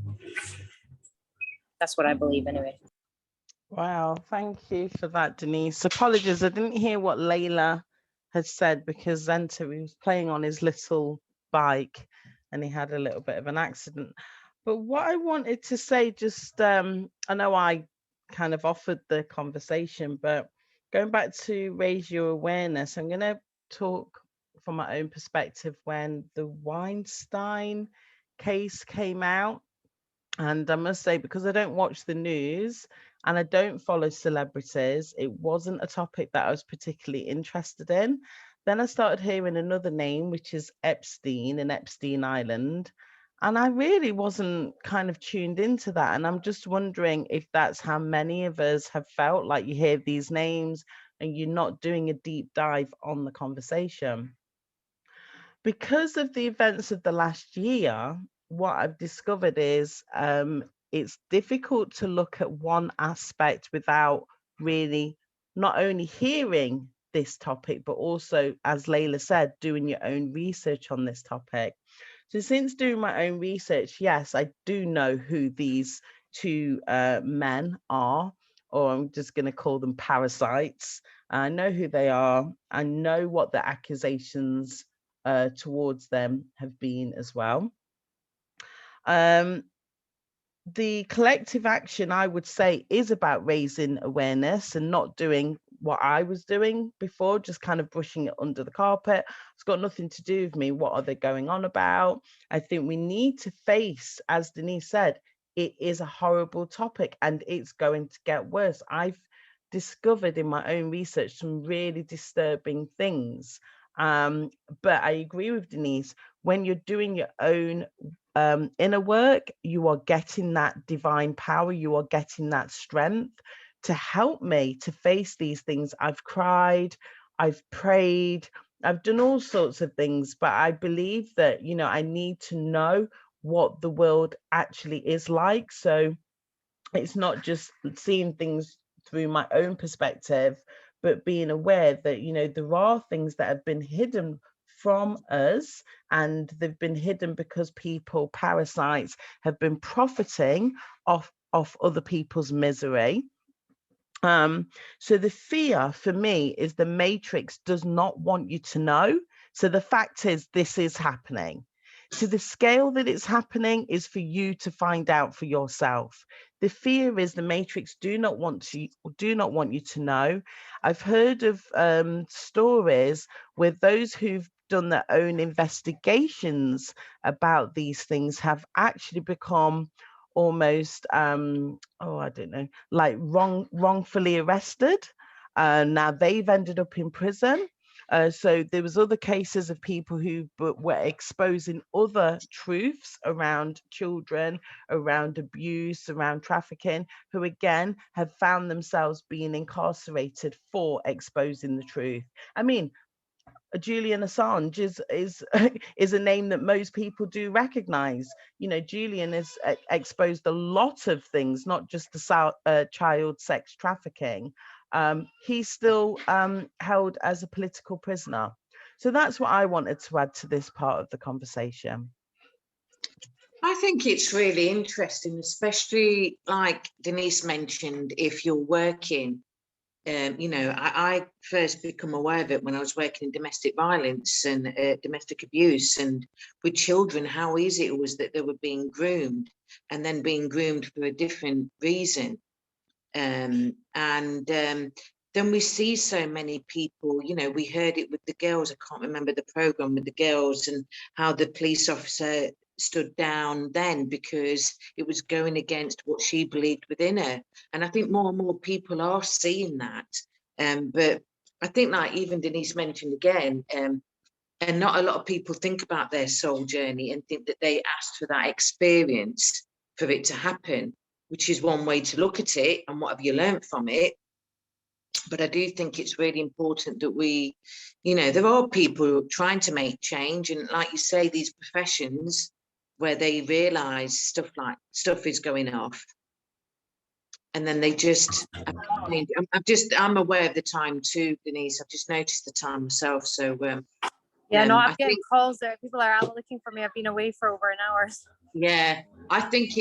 That's what I believe, anyway. Wow, thank you for that, Denise. Apologies, I didn't hear what Layla had said because Zenta was playing on his little bike and he had a little bit of an accident. But what I wanted to say, just I know I kind of offered the conversation, but going back to raise your awareness, I'm going to talk from my own perspective when the Weinstein case came out. And I must say, because I don't watch the news and I don't follow celebrities, it wasn't a topic that I was particularly interested in. Then I started hearing another name, which is Epstein and Epstein Island. And I really wasn't kind of tuned into that. And I'm just wondering if that's how many of us have felt, like you hear these names and you're not doing a deep dive on the conversation. Because of the events of the last year, what I've discovered is it's difficult to look at one aspect without really not only hearing this topic, but also, as Layla said, doing your own research on this topic. So since doing my own research, yes, I do know who these two men are, or I'm just going to call them parasites. I know who they are. I know what the accusations towards them have been as well. The collective action, I would say, is about raising awareness and not doing what I was doing before, just kind of brushing it under the carpet. It's got nothing to do with me. What are they going on about? I think we need to face, as Denise said, it is a horrible topic and it's going to get worse. I've discovered in my own research some really disturbing things. But I agree with Denise, when you're doing your own inner work, you are getting that divine power, you are getting that strength to help me to face these things. I've cried, I've prayed, I've done all sorts of things, but I believe that, I need to know what the world actually is like. So it's not just seeing things through my own perspective, but being aware that, there are things that have been hidden from us, and they've been hidden because people, parasites, have been profiting off other people's misery. So the fear for me is the matrix does not want you to know. So the fact is, this is happening. To the scale that it's happening is for you to find out for yourself. The fear is the matrix do not want you to know. I've heard of stories where those who've done their own investigations about these things have actually become almost I don't know, like wrongfully arrested. Now they've ended up in prison. So there was other cases of people who were exposing other truths around children, around abuse, around trafficking, who again have found themselves being incarcerated for exposing the truth. I mean, Julian Assange is is a name that most people do recognize. You know, Julian has exposed a lot of things, not just the child sex trafficking. He's still held as a political prisoner. So that's what I wanted to add to this part of the conversation. I think it's really interesting, especially like Denise mentioned, if you're working, you know, I first become aware of it when I was working in domestic violence and domestic abuse, and with children, how easy it was that they were being groomed and then being groomed for a different reason. Then we see so many people, you know, we heard it with the girls. I can't remember the program with the girls and how the police officer stood down then because it was going against what she believed within her. And I think more and more people are seeing that. But I think, like even Denise mentioned again, and not a lot of people think about their soul journey and think that they asked for that experience for it to happen, which is one way to look at it, and what have you learned from it. But I do think it's really important that we, you know, there are people trying to make change, and like you say, these professions where they realize stuff is going off, and then they just, I'm aware of the time too, Denise. I've just noticed the time myself. So yeah, no, I'm I getting think, calls there. People are out looking for me. I've been away for over an hour. yeah, I think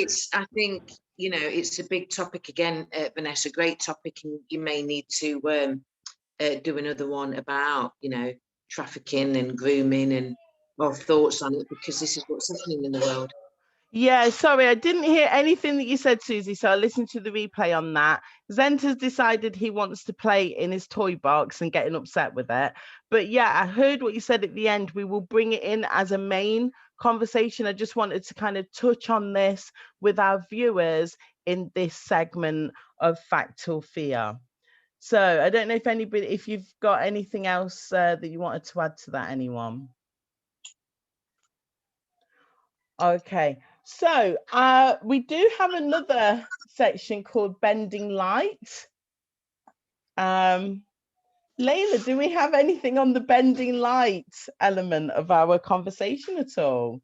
you know, it's a big topic again, Vanessa, great topic, and you may need to do another one about, you know, trafficking and grooming and our thoughts on it, because this is what's happening in the world. Yeah, sorry, I didn't hear anything that you said, Susie, so I listened to the replay on that. Zent has decided he wants to play in his toy box and getting upset with it. But yeah, I heard what you said at the end. We will bring it in as a main conversation. I just wanted to kind of touch on this with our viewers in this segment of Factual Fear. So I don't know if you've got anything else that you wanted to add to that, anyone? Okay. So we do have another section called Bending Light. Layla, do we have anything on the bending light element of our conversation at all?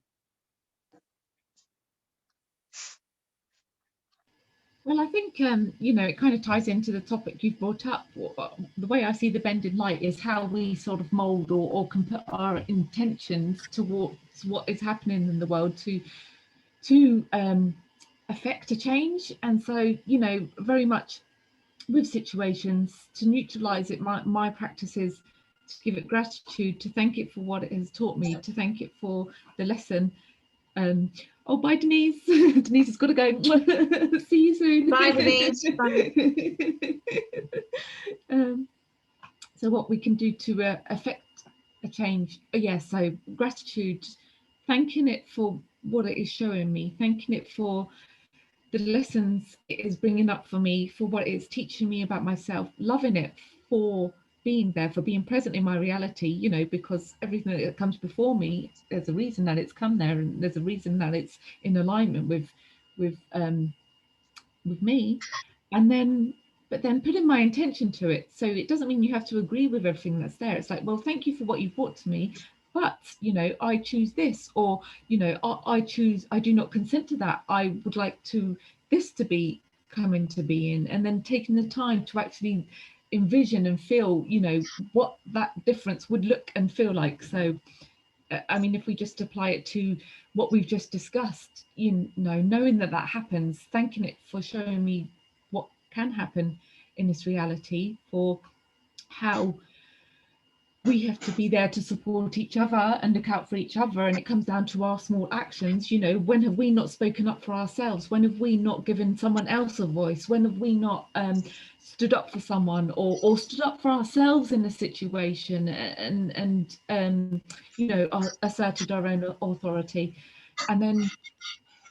Well, I think, you know, it kind of ties into the topic you've brought up. The way I see the bending light is how we sort of mould or can put our intentions towards what is happening in the world to affect a change. And so, you know, very much with situations, to neutralize it, my practice is to give it gratitude, to thank it for what it has taught me, to thank it for the lesson. Oh, bye, Denise. Denise has got to go. See you soon. Bye, Denise. Bye. So what we can do to affect a change. So gratitude, thanking it for what it is showing me, thanking it for the lessons it is bringing up for me, for what it's teaching me about myself, loving it for being there, for being present in my reality, you know, because everything that comes before me, there's a reason that it's come there, and there's a reason that it's in alignment with me. And then but then putting my intention to it. So it doesn't mean you have to agree with everything that's there. It's like, well, thank you for what you've brought to me, but, you know, I choose this, or, you know, I do not consent to that. I would like this to be come into being, and then taking the time to actually envision and feel, you know, what that difference would look and feel like. So, I mean, if we just apply it to what we've just discussed, you know, knowing that happens, thanking it for showing me what can happen in this reality, for how we have to be there to support each other and look out for each other. And it comes down to our small actions. You know, when have we not spoken up for ourselves? When have we not given someone else a voice? When have we not stood up for someone, or stood up for ourselves in a situation, and you know, asserted our own authority? And then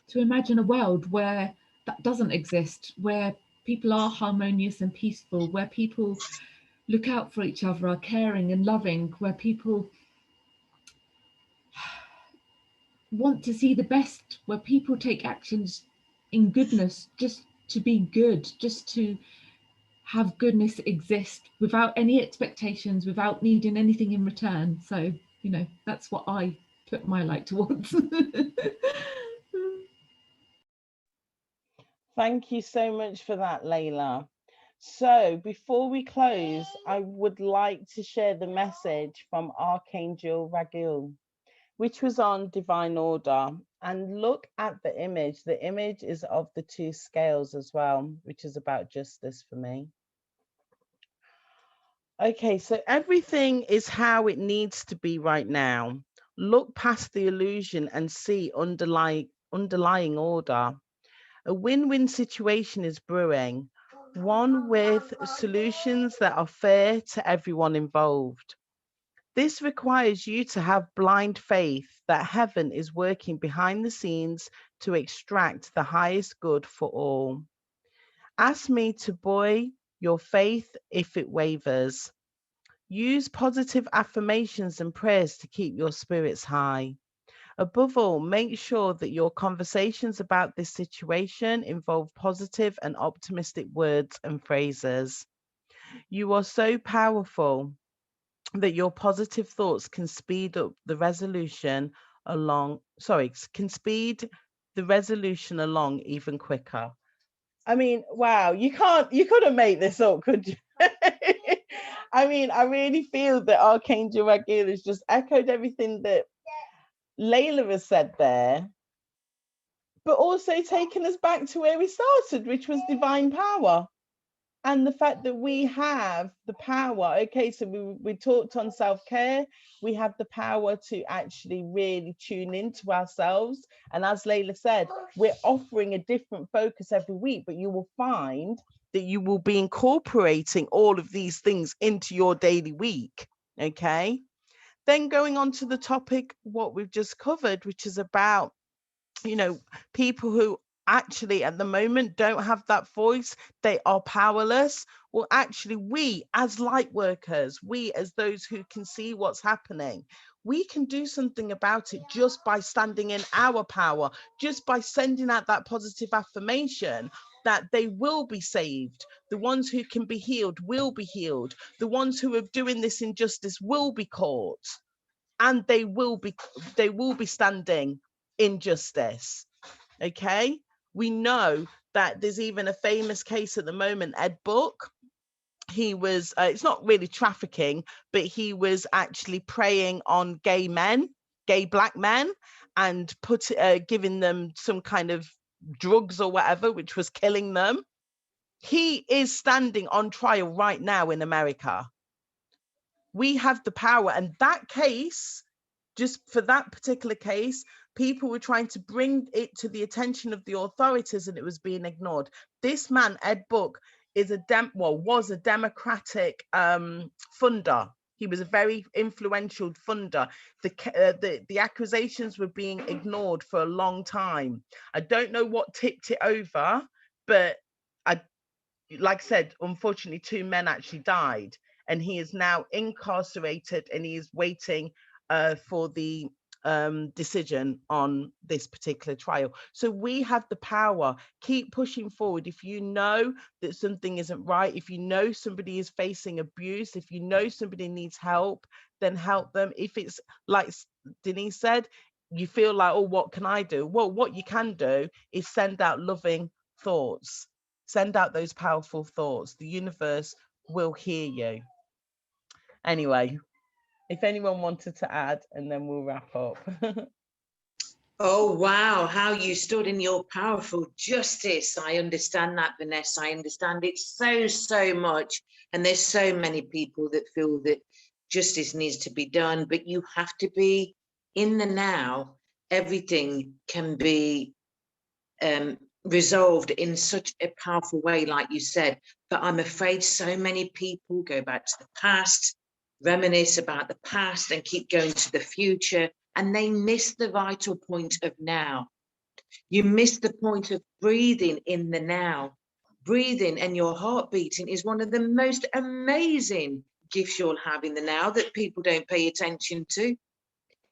to imagine a world where that doesn't exist, where people are harmonious and peaceful, where people look out for each other, are caring and loving, where people want to see the best, where people take actions in goodness, just to be good, just to have goodness exist without any expectations, without needing anything in return. So, you know, that's what I put my light towards. Thank you so much for that, Layla. So before we close, I would like to share the message from Archangel Raguel, which was on Divine Order. And look at the image. The image is of the two scales as well, which is about justice for me. Okay, so everything is how it needs to be right now. Look past the illusion and see underlying order. A win-win situation is brewing, one with solutions that are fair to everyone involved. This requires you to have blind faith that heaven is working behind the scenes to extract the highest good for all. Ask me to buoy your faith if it wavers. Use positive affirmations and prayers to keep your spirits high. Above all, make sure that your conversations about this situation involve positive and optimistic words and phrases. You are so powerful that your positive thoughts can speed up the resolution along, can speed the resolution along even quicker. I mean, wow, you couldn't make this up, could you? I mean, I really feel that Archangel Raguel has just echoed everything that Layla has said there, but also taken us back to where we started, which was divine power. And the fact that we have the power. Okay, so we talked on self-care. We have the power to actually really tune into ourselves. And as Layla said, we're offering a different focus every week, but you will find that you will be incorporating all of these things into your daily week. Okay, then going on to the topic, what we've just covered, which is about, you know, people who actually at the moment don't have that voice, they are powerless. Well, actually, we as light workers, we as those who can see what's happening, we can do something about it just by standing in our power, just by sending out that positive affirmation that they will be saved. The ones who can be healed will be healed. The ones who are doing this injustice will be caught, and they will be standing in justice. Okay, we know that there's even a famous case at the moment, Ed Book. He was it's not really trafficking, but he was actually preying on gay black men, and giving them some kind of drugs or whatever, which was killing them. He is standing on trial right now in America. We have the power, and that case, just for that particular case, people were trying to bring it to the attention of the authorities and it was being ignored. This man, Ed Book, is was a Democratic funder. He was a very influential funder. The accusations were being ignored for a long time. I don't know what tipped it over, but like I said, unfortunately, 2 men actually died, and he is now incarcerated and he is waiting for the decision on this particular trial. So we have the power. Keep pushing forward. If you know that something isn't right, if you know somebody is facing abuse, if you know somebody needs help, then help them. If it's like Denise said, you feel like, oh, what can I do? Well, what you can do is send out loving thoughts. Send out those powerful thoughts. The universe will hear you. Anyway, if anyone wanted to add, and then we'll wrap up. Oh, wow. How you stood in your powerful justice. I understand that, Vanessa. I understand it so much. And there's so many people that feel that justice needs to be done, but you have to be in the now. Everything can be resolved in such a powerful way, like you said. But I'm afraid so many people go back to the past, reminisce about the past and keep going to the future, and they miss the vital point of now. You miss the point of breathing in the now. Breathing and your heart beating is one of the most amazing gifts you'll have in the now that people don't pay attention to.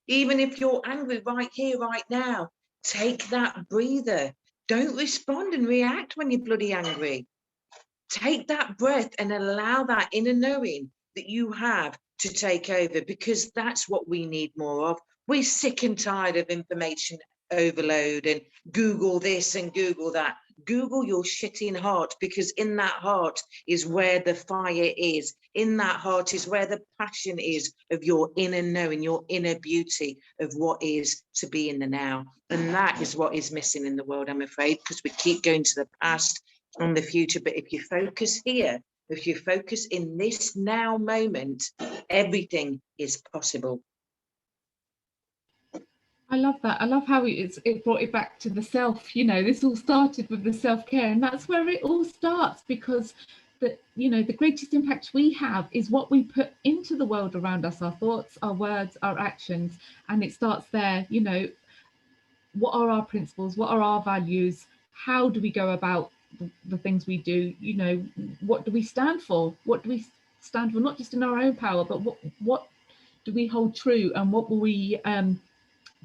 Even if you're angry right here, right now, take that breather. Don't respond and react when you're bloody angry. take that breath and allow that inner knowing that you have to take over, because that's what we need more of. We're sick and tired of information overload and Google this and Google that. Google your shitting heart, because in that heart is where the fire is. In that heart is where the passion is of your inner knowing, your inner beauty of what is to be in the now. And that is what is missing in the world, I'm afraid, because we keep going to the past and the future. But if you focus here, if you focus in this now moment, everything is possible. I love that. I love how it brought it back to the self. You know, this all started with the self-care, and that's where it all starts, because the greatest impact we have is what we put into the world around us, our thoughts, our words, our actions. And it starts there. You know, what are our principles? What are our values? How do we go about the things we do? You know, what do we stand for? What do we stand for, not just in our own power, but what do we hold true, and what will we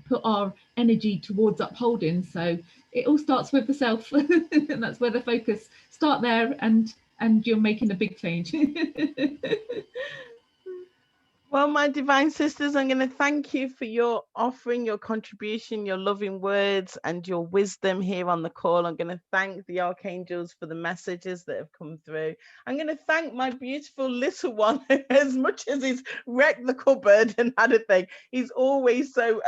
put our energy towards upholding? So it all starts with the self, and that's where the focus. Start there, and you're making a big change. Well, my divine sisters, I'm going to thank you for your offering, your contribution, your loving words, and your wisdom here on the call. I'm going to thank the archangels for the messages that have come through. I'm going to thank my beautiful little one, as much as he's wrecked the cupboard and had a thing. He's always so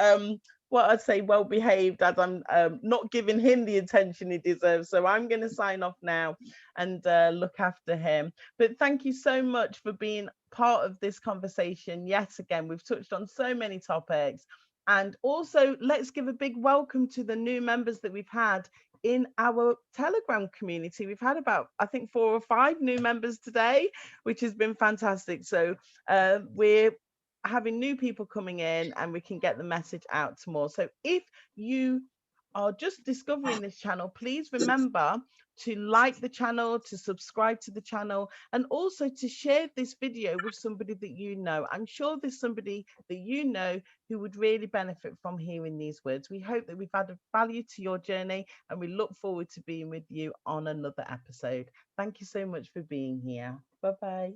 what I'd say well behaved, as I'm not giving him the attention he deserves. So I'm going to sign off now and look after him. But thank you so much for being part of this conversation. Yet again, we've touched on so many topics. And also, let's give a big welcome to the new members that we've had in our Telegram community. We've had about, I think, 4 or 5 new members today, which has been fantastic. So we're having new people coming in, and we can get the message out to more. So if you are just discovering this channel, please remember to like the channel, to subscribe to the channel, and also to share this video with somebody that you know. I'm sure there's somebody that you know who would really benefit from hearing these words. We hope that we've added value to your journey, and we look forward to being with you on another episode. Thank you so much for being here. Bye-bye.